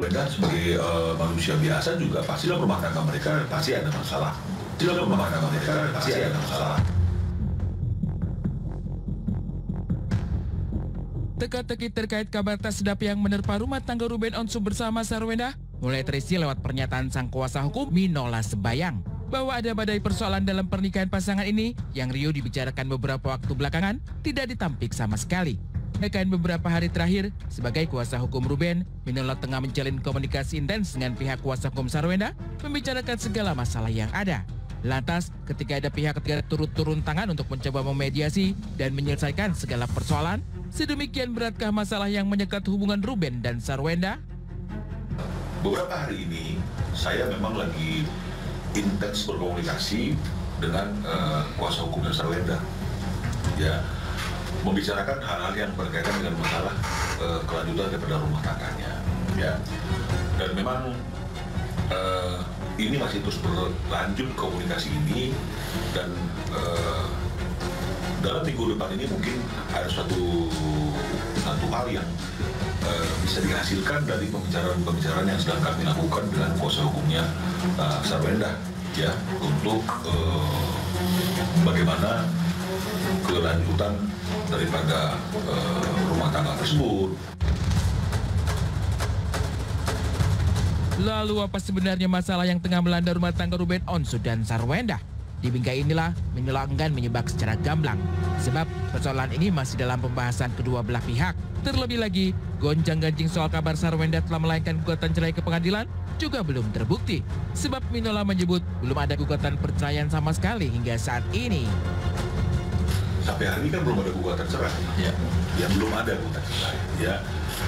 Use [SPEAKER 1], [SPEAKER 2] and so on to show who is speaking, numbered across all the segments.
[SPEAKER 1] Ruben sebagai manusia biasa juga pastilah rumah tangga mereka pasti ada masalah.
[SPEAKER 2] Teka-teki terkait kabar tak sedap yang menerpa rumah tangga Ruben Onsu bersama Sarwenda mulai terisi lewat pernyataan sang kuasa hukum Minola Sembayang bahwa ada badai persoalan dalam pernikahan pasangan ini yang Rio dibicarakan beberapa waktu belakangan tidak ditampik sama sekali. Bahkan beberapa hari terakhir, sebagai kuasa hukum Ruben, Minola tengah menjalin komunikasi intens dengan pihak kuasa hukum Sarwenda, membicarakan segala masalah yang ada. Lantas, ketika ada pihak ketiga turun tangan untuk mencoba memediasi dan menyelesaikan segala persoalan, sedemikian beratkah masalah yang menyekat hubungan Ruben dan Sarwenda?
[SPEAKER 1] Beberapa hari ini, saya memang lagi intens berkomunikasi dengan kuasa hukum Sarwenda. Ya, membicarakan hal-hal yang berkaitan dengan masalah kelanjutan daripada rumah tangganya, ya. Dan memang ini masih terus berlanjut komunikasi ini, dan dalam minggu depan ini mungkin ada satu hal yang bisa dihasilkan dari pembicaraan yang sedang kami lakukan dengan kuasa hukumnya Sarwenda, ya, untuk bagaimana kelanjutan daripada rumah tangga tersebut.
[SPEAKER 2] Lalu apa sebenarnya masalah yang tengah melanda rumah tangga Ruben Onsu dan Sarwenda? Di bingkai inilah Minola enggan menyebak secara gamblang, sebab persoalan ini masih dalam pembahasan kedua belah pihak. Terlebih lagi, gonjang-ganjing soal kabar Sarwenda telah melayangkan gugatan cerai ke pengadilan juga belum terbukti, sebab Minola menyebut belum ada gugatan perceraian sama sekali hingga saat ini.
[SPEAKER 1] Sampai hari ini kan belum ada gugatan cerai. Ya, belum ada gugatan cerai. Ya,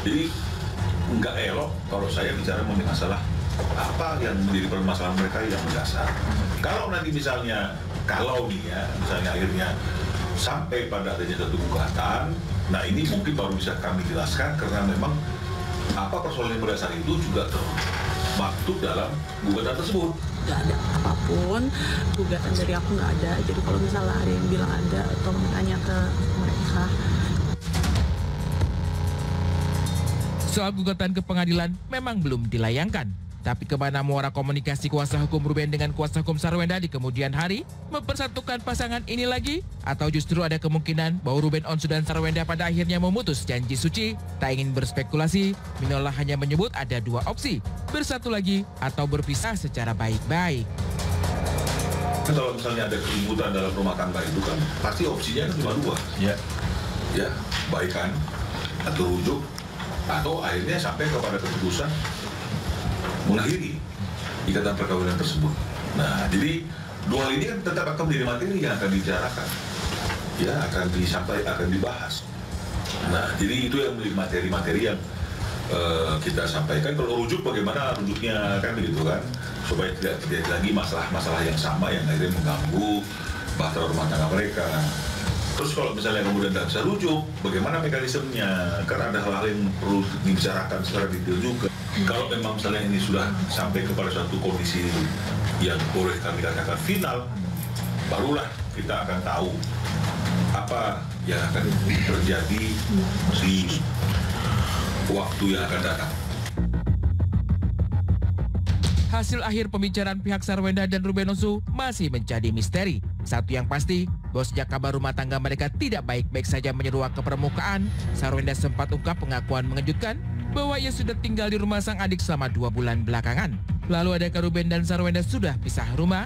[SPEAKER 1] jadi nggak elok kalau saya bicara mengenai masalah apa yang menjadi permasalahan mereka yang mendasar. Kalau nanti misalnya akhirnya sampai pada adanya satu gugatan, nah ini mungkin baru bisa kami jelaskan, karena memang apa persoalan yang mendasar itu juga termaktub dalam gugatan tersebut.
[SPEAKER 3] Nggak ada apapun, gugatan dari aku nggak ada. Jadi kalau misalnya ada yang bilang ada, atau tanya ke mereka.
[SPEAKER 2] Soal gugatan ke pengadilan memang belum dilayangkan. Tapi kemana muara komunikasi kuasa hukum Ruben dengan kuasa hukum Sarwenda di kemudian hari? Mempersatukan pasangan ini lagi? Atau justru ada kemungkinan bahwa Ruben Onsu dan Sarwenda pada akhirnya memutus janji suci? Tak ingin berspekulasi, Minola hanya menyebut ada dua opsi, bersatu lagi atau berpisah secara baik-baik.
[SPEAKER 1] Kalau misalnya ada keributan dalam rumah tangga itu kan pasti opsinya kan cuma dua. Ya, baikan atau rujuk, atau akhirnya sampai kepada keputusan mengakhiri ikatan perkawinan tersebut. Nah, jadi dua hal ini kan tetap akan menjadi materi yang akan dibicarakan, ya, akan dibahas. Nah, jadi itu yang menjadi materi-materi yang kita sampaikan. Kalau rujuk, bagaimana rujuknya, kan begitu kan, supaya tidak terjadi lagi masalah-masalah yang sama yang akhirnya mengganggu bahtera rumah tangga mereka. Terus kalau misalnya kemudian tidak bisa rujuk, bagaimana mekanismenya? Karena ada hal-hal yang perlu dibicarakan secara detail juga. Kalau memang misalnya ini sudah sampai kepada suatu kondisi yang boleh kami katakan final, barulah kita akan tahu apa yang akan terjadi di waktu yang akan datang.
[SPEAKER 2] Hasil akhir pembicaraan pihak Sarwenda dan Ruben Onsu masih menjadi misteri. Satu yang pasti, bahwa sejak kabar rumah tangga mereka tidak baik-baik saja menyeruak ke permukaan, Sarwenda sempat ungkap pengakuan mengejutkan bahwa ia sudah tinggal di rumah sang adik selama 2 bulan belakangan. Lalu adakah Ruben dan Sarwenda sudah pisah rumah?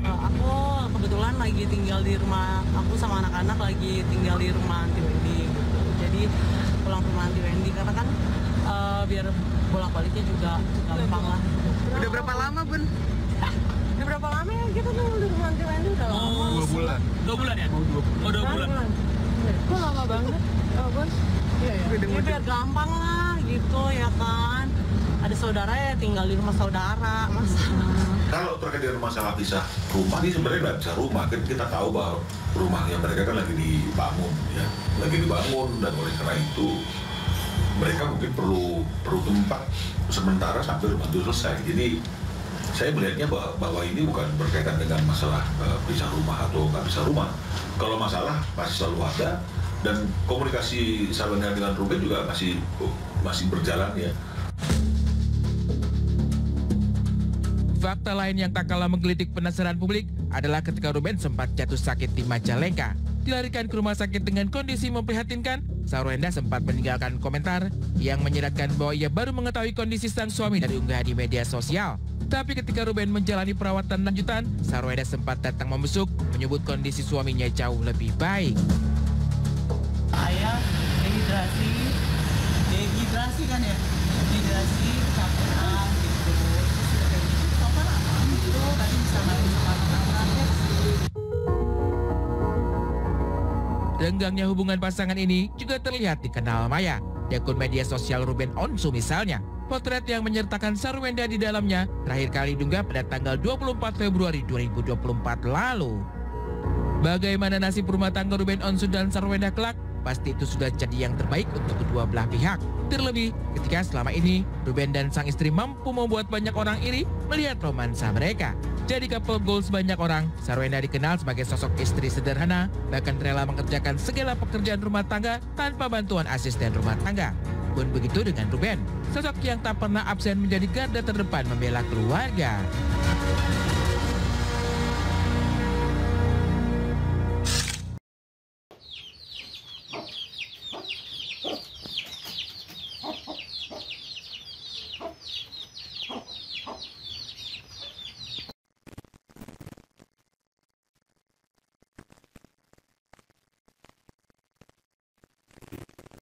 [SPEAKER 3] Aku kebetulan lagi tinggal di rumah, aku sama anak-anak lagi tinggal di rumah Aunty Wendy gitu. Jadi pulang ke rumah Aunty Wendy karena kan biar bolak-baliknya juga gampang lah.
[SPEAKER 4] Udah berapa lama, Bun?
[SPEAKER 3] Udah berapa lama ya kita tuh di rumah Aunty Wendy? Udah lama.
[SPEAKER 4] 2 bulan.
[SPEAKER 5] 2 bulan ya? Oh, 2 bulan.
[SPEAKER 3] Kok lama banget? Oh, Bos. Iya, ya, biar gampang lah gitu ya kan. Ada saudara ya tinggal di rumah saudara, masa.
[SPEAKER 1] Kalau terkait dengan masalah pisah rumah, ini sebenarnya nggak bisa rumah. Kita tahu bahwa rumahnya mereka kan lagi dibangun, ya, dan oleh karena itu mereka mungkin perlu tempat sementara sampai rumah itu selesai. Jadi saya melihatnya bahwa ini bukan berkaitan dengan masalah pisah rumah atau nggak bisa rumah. Kalau masalah masih selalu ada, dan komunikasi Sarwenda dengan Ruben juga masih berjalan, ya.
[SPEAKER 2] Fakta lain yang tak kalah menggelitik penasaran publik adalah ketika Ruben sempat jatuh sakit di Majalengka. Dilarikan ke rumah sakit dengan kondisi memprihatinkan, Sarwenda sempat meninggalkan komentar yang menyiratkan bahwa ia baru mengetahui kondisi sang suami dari unggahan di media sosial. Tapi ketika Ruben menjalani perawatan lanjutan, Sarwenda sempat datang membesuk, menyebut kondisi suaminya jauh lebih baik.
[SPEAKER 3] Ayah dehidrasi kan ya, dehidrasi, kecapean gitu. Papa gitu, tadi bisa main sama anak-anak.
[SPEAKER 2] Renggangnya hubungan pasangan ini juga terlihat di kanal maya. Di akun media sosial Ruben Onsu misalnya, potret yang menyertakan Sarwenda di dalamnya terakhir kali diunggah pada tanggal 24 Februari 2024 lalu. Bagaimana nasib rumah tangga Ruben Onsu dan Sarwenda kelak? Pasti itu sudah jadi yang terbaik untuk kedua belah pihak. Terlebih ketika selama ini Ruben dan sang istri mampu membuat banyak orang iri melihat romansa mereka. Jadi couple goals banyak orang, Sarwenda dikenal sebagai sosok istri sederhana, bahkan rela mengerjakan segala pekerjaan rumah tangga tanpa bantuan asisten rumah tangga. Pun begitu dengan Ruben, sosok yang tak pernah absen menjadi garda terdepan membela keluarga.